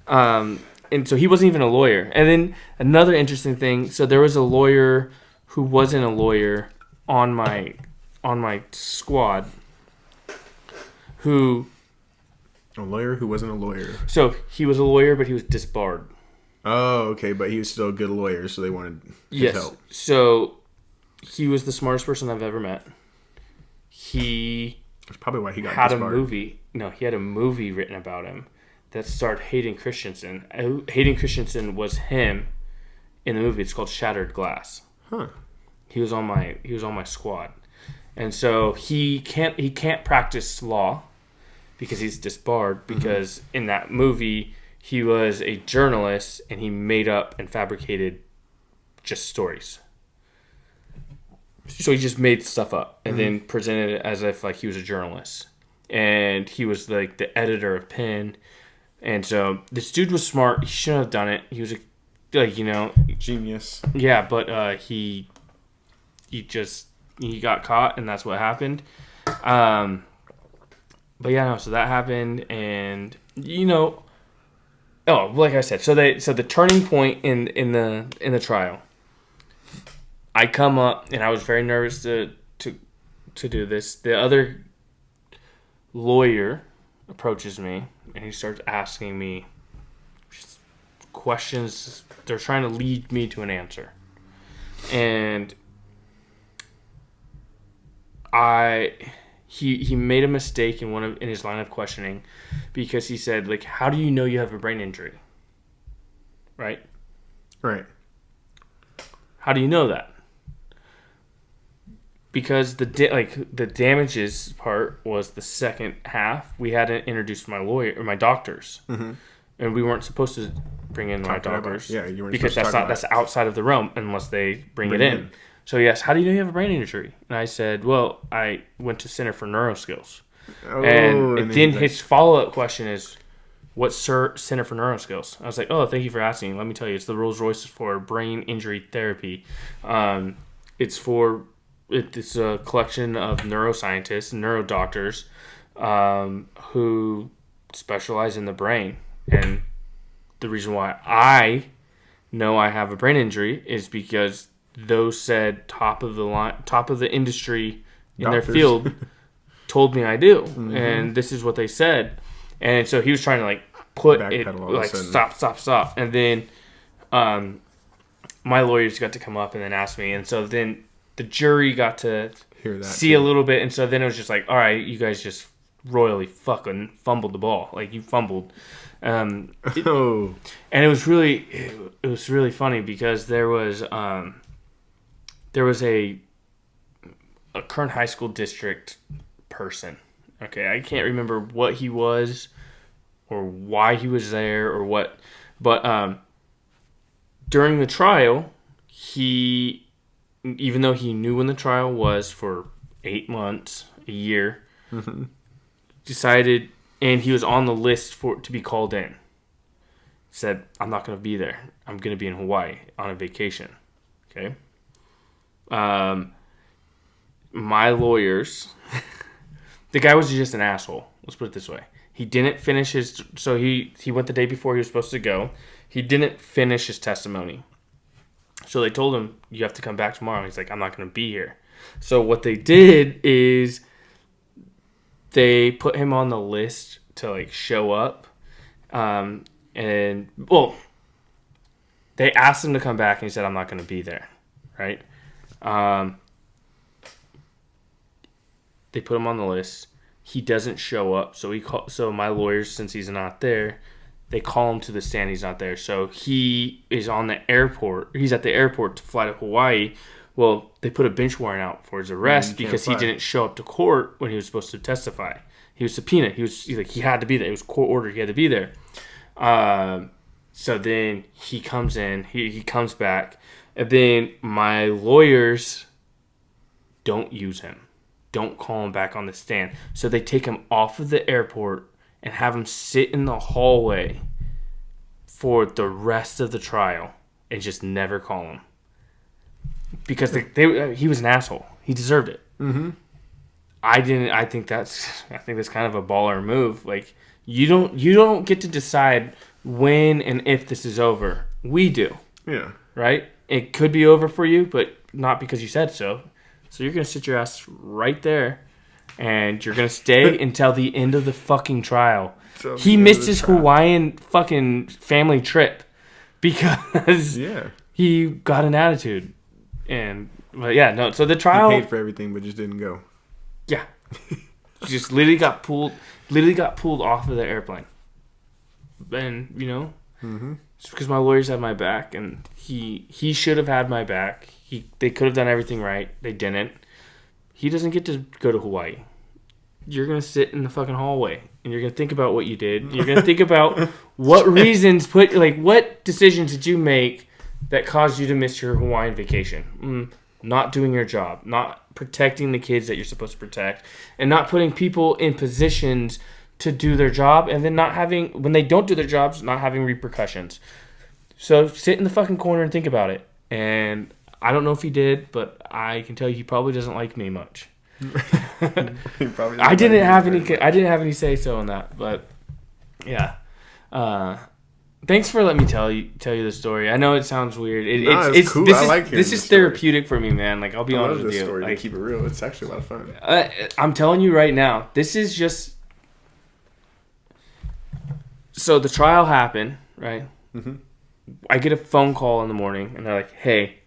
And so he wasn't even a lawyer. And then another interesting thing. So there was a lawyer who wasn't a lawyer on my squad. A lawyer who wasn't a lawyer. So he was a lawyer, but he was disbarred. Oh, okay, but he was still a good lawyer, so they wanted his help. So he was the smartest person I've ever met. That's probably why he got had disbarred. a movie. No, he had a movie written about him that starred Hayden Christensen. Hayden Christensen was him in the movie. It's called Shattered Glass. Huh. He was on my squad, and so he can't practice law because he's disbarred. Because in that movie, he was a journalist and he made up and fabricated just stories. So he just made stuff up and then presented it as if like he was a journalist. And he was like the editor of Penn. And so this dude was smart. He shouldn't have done it. He was Genius. Yeah, but he got caught, and that's what happened. But yeah, no. So that happened, and like I said, so the turning point in the trial. I come up, and I was very nervous to do this. The other lawyer approaches me, and he starts asking me questions. They're trying to lead me to an answer, and he made a mistake in his line of questioning, because he said, like, how do you know you have a brain injury? Right? How do you know that? Because the damages part was the second half. We hadn't introduced my doctors, and we weren't supposed to bring in my doctors. Yeah, you weren't because that's outside of the realm unless they bring it in. So he asked, how do you know you have a brain injury? And I said, well, I went to Center for Neuroskills. And then his follow-up question is, what's Center for Neuroskills? I was like, oh, thank you for asking. Let me tell you, it's the Rolls Royce for brain injury therapy. It's a collection of neuroscientists and neurodoctors who specialize in the brain. And the reason why I know I have a brain injury is because those said top of the industry in their field told me I do. And this is what they said. And so he was trying to like put it like stop. And then my lawyers got to come up and then ask me. And so then the jury got to see a little bit. And so then it was just like, all right, you guys just royally fucking fumbled the ball. Like, you fumbled. And it was really funny because there was a current high school district person. Okay, I can't remember what he was or why he was there or what, but during the trial, even though he knew when the trial was for 8 months, a year, decided, and he was on the list to be called in. Said, I'm not going to be there. I'm going to be in Hawaii on a vacation. Okay. My lawyers, the guy was just an asshole. Let's put it this way. He didn't finish so he went the day before he was supposed to go. He didn't finish his testimony. So they told him, you have to come back tomorrow. He's like, I'm not going to be here. So what they did is they put him on the list to like show up. They asked him to come back and he said, I'm not going to be there. Right. They put him on the list. He doesn't show up. So my lawyers, since he's not there, They call him to the stand. He's not there. So he is on the airport. He's at the airport to fly to Hawaii. Well, they put a bench warrant out for his arrest because he didn't show up to court when he was supposed to testify. He was subpoenaed. He had to be there. It was court ordered. He had to be there. So then he comes in. He comes back. And then my lawyers don't use him. Don't call him back on the stand. So they take him off of the airport and have him sit in the hallway for the rest of the trial and just never call him. Because he was an asshole. He deserved it. Mm-hmm. I think that's kind of a baller move. Like, you don't get to decide when and if this is over. We do. Yeah. Right? It could be over for you, but not because you said so. So you're going to sit your ass right there, and you're going to stay until the end of the fucking trial. He missed his Hawaiian fucking family trip because he got an attitude. But yeah, no. So the trial, he paid for everything, but just didn't go. Yeah, just literally got pulled off of the airplane. And it's because my lawyers had my back, and he should have had my back. They could have done everything right. They didn't. He doesn't get to go to Hawaii. You're gonna sit in the fucking hallway, and you're gonna think about what you did. You're gonna think about what reasons what decisions did you make that caused you to miss your Hawaiian vacation? Not doing your job, not protecting the kids that you're supposed to protect, and not putting people in positions to do their job, and then when they don't do their jobs, not having repercussions. So sit in the fucking corner and think about it. And I don't know if he did, but I can tell you he probably doesn't like me much. I didn't have any say so in that, but yeah. Thanks for letting me tell you the story. I know it sounds weird. It's cool. This is therapeutic for me, man. Like, I'll be honest with you. Story, like, to keep it real, it's actually a lot of fun. I'm telling you right now, this is just. So the trial happened, right? Mm-hmm. I get a phone call in the morning, and they're like, "Hey,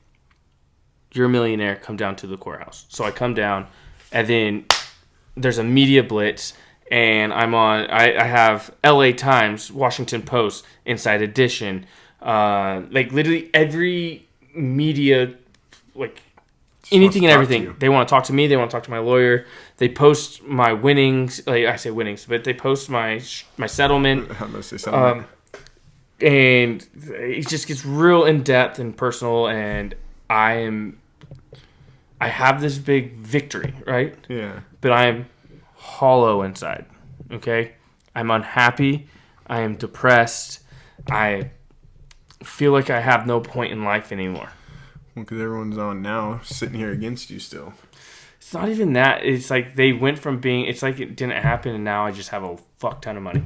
you're a millionaire. Come down to the courthouse." So I come down, and then there's a media blitz. And I'm on. I have L.A. Times, Washington Post, Inside Edition, like literally every media, like anything and everything. They want to talk to me. They want to talk to my lawyer. They post my winnings. Like, I say winnings, but they post my settlement. How much they settlement? And it just gets real in depth and personal. And I have this big victory, right? Yeah. But I am hollow inside. Okay, I'm unhappy. I am depressed. I feel like I have no point in life anymore. Well, because everyone's on now, sitting here against you still. It's not even that. It's like they went from being. It's like it didn't happen, and now I just have a fuck ton of money.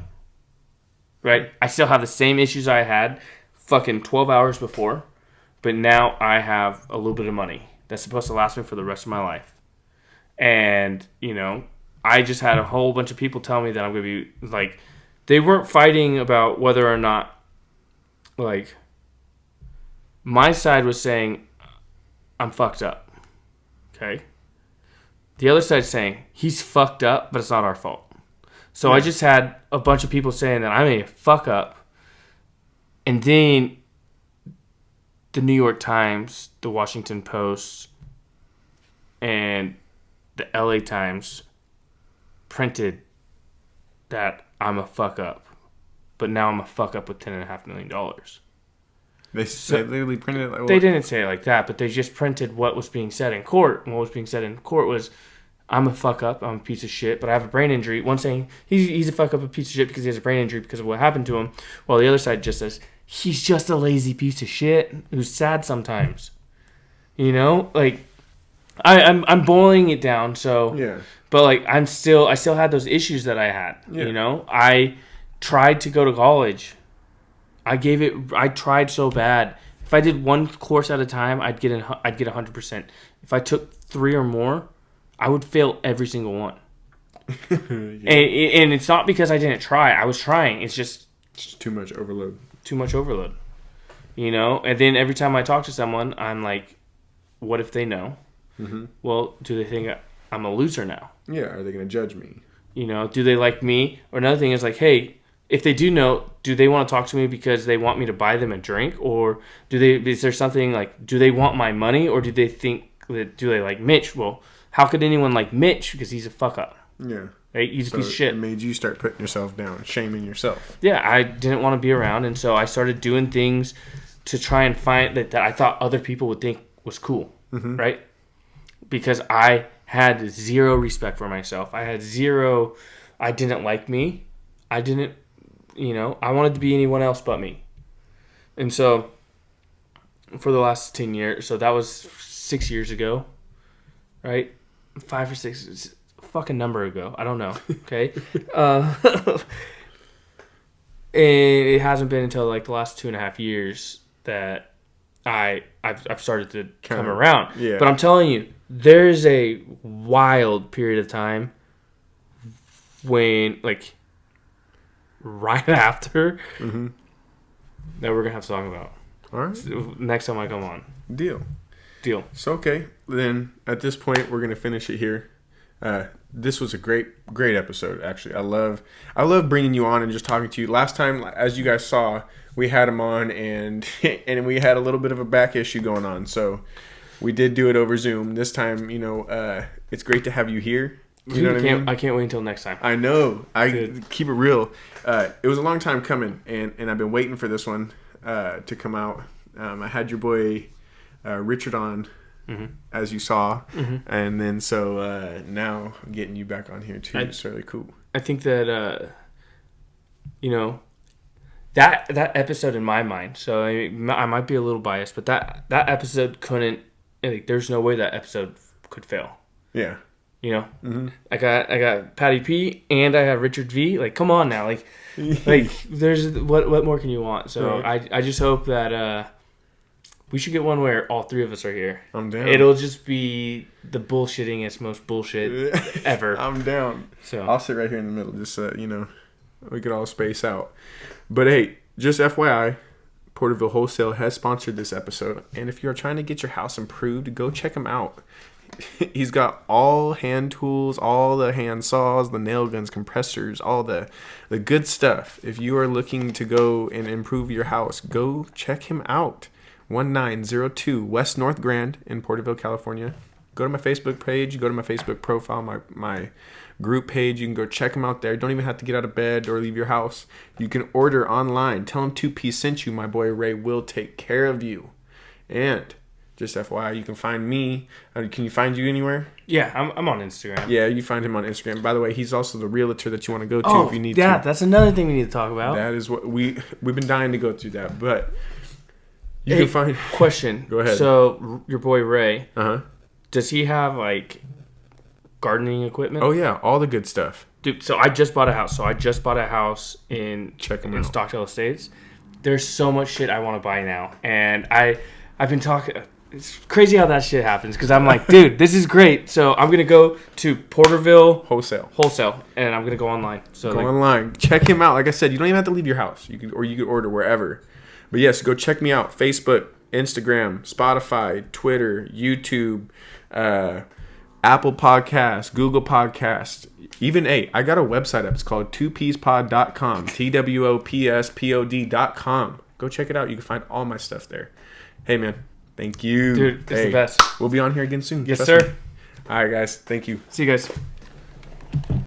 Right? I still have the same issues I had fucking 12 hours before, but now I have a little bit of money that's supposed to last me for the rest of my life. And I just had a whole bunch of people tell me that I'm going to be, like, they weren't fighting about whether or not, like, my side was saying, I'm fucked up. Okay? The other side's saying, he's fucked up, but it's not our fault. So I just had a bunch of people saying that I may fuck up. And then the New York Times, the Washington Post, and the LA Times printed that I'm a fuck up, but now I'm a fuck up with $10.5 million. They literally printed it like what? They didn't say it like that, but they just printed what was being said in court. And what was being said in court was, I'm a fuck up, I'm a piece of shit, but I have a brain injury. One saying he's a fuck up, a piece of shit because he has a brain injury because of what happened to him, while the other side just says he's just a lazy piece of shit who's sad sometimes. Like, I'm boiling it down. So yeah. But like I still had those issues that I had. Yeah. I tried to go to college. I tried so bad. If I did one course at a time, I'd get 100%. If I took 3 or more, I would fail every single one. Yeah. And it's not because I didn't try. I was trying. It's just too much overload. And then every time I talk to someone, I'm like, what if they know? Mm-hmm. Well, do they think I'm a loser now? Yeah, are they going to judge me? Do they like me? Or another thing is like, hey, if they do know, do they want to talk to me because they want me to buy them a drink, or is there something like, do they want my money, or do they like Mitch? Well, how could anyone like Mitch, because he's a fuck up? Yeah. Right? He's a piece of shit. It made you start putting yourself down, shaming yourself. Yeah, I didn't want to be around, and so I started doing things to try and find that I thought other people would think was cool, right? Because I had zero respect for myself. I didn't like me. I didn't, I wanted to be anyone else but me. And so, for the last 10 years, so that was 6 years ago, right? 5 or 6, it's a fucking number ago. I don't know, okay? And it hasn't been until like the last 2.5 years that I've started to come around. Yeah. But I'm telling you, there's a wild period of time when, like, right after that we're gonna have to talk about. All right. So next time I come on. Deal. So okay, then at this point we're gonna finish it here. This was a great episode. Actually, I love bringing you on and just talking to you. Last time, as you guys saw, we had him on and we had a little bit of a back issue going on, so we did do it over Zoom. This time, it's great to have you here. You know what I mean? I can't wait until next time. I know. Keep it real. It was a long time coming, and I've been waiting for this one to come out. I had your boy Richard on, as you saw, and then so now I'm getting you back on here too. It's really cool. I think that that episode in my mind. So I might be a little biased, but that episode couldn't. Like, there's no way that episode could fail. Yeah. I got Patty P and I have Richard V. Like, come on now, like there's what more can you want? So right. I just hope that we should get one where all three of us are here. I'm down. It'll just be the bullshittingest, most bullshit ever. I'm down. So I'll sit right here in the middle, just we could all space out. But hey, just FYI, Porterville Wholesale has sponsored this episode, and if you're trying to get your house improved, go check him out. He's got all hand tools, all the hand saws, the nail guns, compressors, all the good stuff. If you are looking to go and improve your house, go check him out. 1902 West North Grand in Porterville, California. Go to my Facebook page, go to my Facebook profile, my group page. You can go check him out there. Don't even have to get out of bed or leave your house. You can order online. Tell him 2P sent you. My boy Ray will take care of you. And just FYI, you can find me. Can you find you anywhere? Yeah, I'm on Instagram. Yeah, you find him on Instagram. By the way, he's also the realtor that you want to go to if you need to. Yeah, that's another thing we need to talk about. That is what we've been dying to go through that. But you can find... Question. Go ahead. So, your boy Ray, Uh-huh. does he have, like, gardening equipment? Oh, yeah, all the good stuff. Dude, so I just bought a house. in Stockdale Estates. There's so much shit I want to buy now. And I've been talking... It's crazy how that shit happens, because I'm like, dude, this is great. So I'm going to go to Porterville Wholesale, and I'm going to go online. So go online. Check him out. Like I said, you don't even have to leave your house. You could order wherever. But yes, go check me out. Facebook, Instagram, Spotify, Twitter, YouTube, Apple Podcasts, Google Podcasts. Even, I got a website up. It's called 2pspod.com. TWOPSPOD.com. Go check it out. You can find all my stuff there. Hey, man. Thank you. Dude, it's the best. We'll be on here again soon. Yes, sir. All right, guys. Thank you. See you guys.